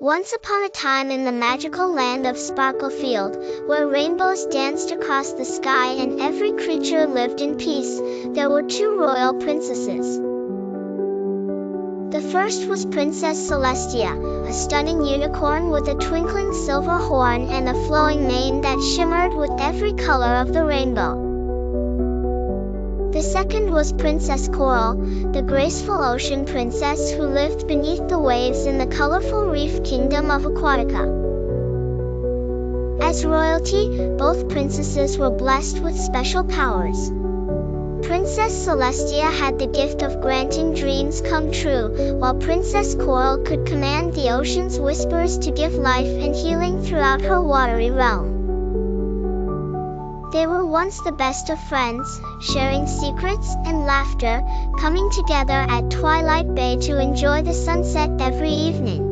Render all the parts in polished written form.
Once upon a time in the magical land of Sparklefield, where rainbows danced across the sky and every creature lived in peace, there were two royal princesses. The first was Princess Celestia, a stunning unicorn with a twinkling silver horn and a flowing mane that shimmered with every color of the rainbow. The second was Princess Coral, the graceful ocean princess who lived beneath the waves in the colorful reef kingdom of Aquatica. As royalty, both princesses were blessed with special powers. Princess Celestia had the gift of granting dreams come true, while Princess Coral could command the ocean's whispers to give life and healing throughout her watery realm. They were once the best of friends, sharing secrets and laughter, coming together at Twilight Bay to enjoy the sunset every evening.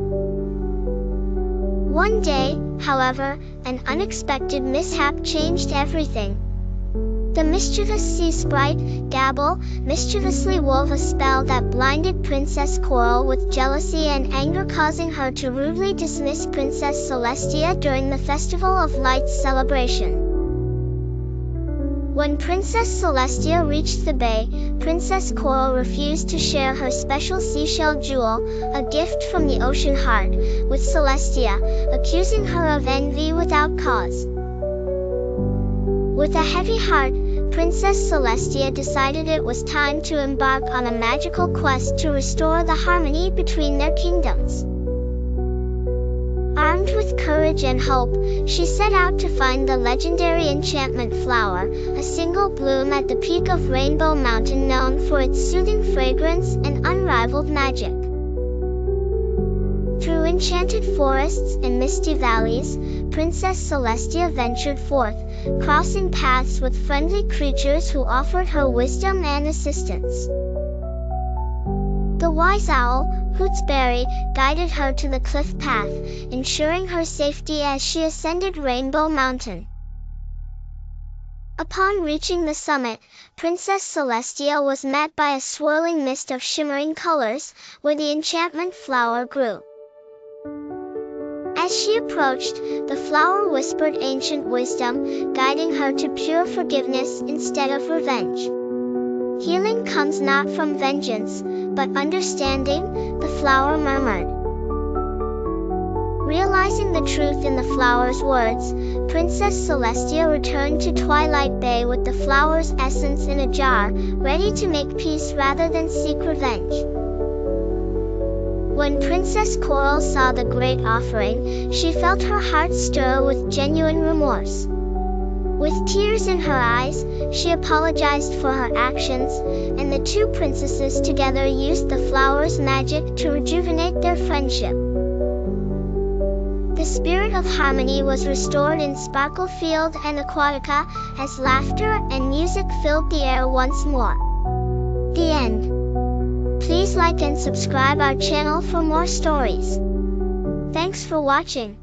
One day, however, an unexpected mishap changed everything. The mischievous sea sprite, Gabble, mischievously wove a spell that blinded Princess Coral with jealousy and anger, causing her to rudely dismiss Princess Celestia during the Festival of Lights celebration. When Princess Celestia reached the bay, Princess Coral refused to share her special seashell jewel, a gift from the ocean heart, with Celestia, accusing her of envy without cause. With a heavy heart, Princess Celestia decided it was time to embark on a magical quest to restore the harmony between their kingdoms. Armed with courage and hope, she set out to find the legendary Enchantment Flower, a single bloom at the peak of Rainbow Mountain known for its soothing fragrance and unrivaled magic. Through enchanted forests and misty valleys, Princess Celestia ventured forth, crossing paths with friendly creatures who offered her wisdom and assistance. The wise owl, Hootsberry, guided her to the cliff path, ensuring her safety as she ascended Rainbow Mountain. Upon reaching the summit, Princess Celestia was met by a swirling mist of shimmering colors, where the enchantment flower grew. As she approached, the flower whispered ancient wisdom, guiding her to pure forgiveness instead of revenge. Healing comes not from vengeance, but understanding, the flower murmured. Realizing the truth in the flower's words, Princess Celestia returned to Twilight Bay with the flower's essence in a jar, ready to make peace rather than seek revenge. When Princess Coral saw the great offering, she felt her heart stir with genuine remorse. With tears in her eyes, she apologized for her actions, and the two princesses together used the flower's magic to rejuvenate their friendship. The spirit of harmony was restored in Sparklefield and Aquatica, as laughter and music filled the air once more. The end. Please like and subscribe our channel for more stories. Thanks for watching.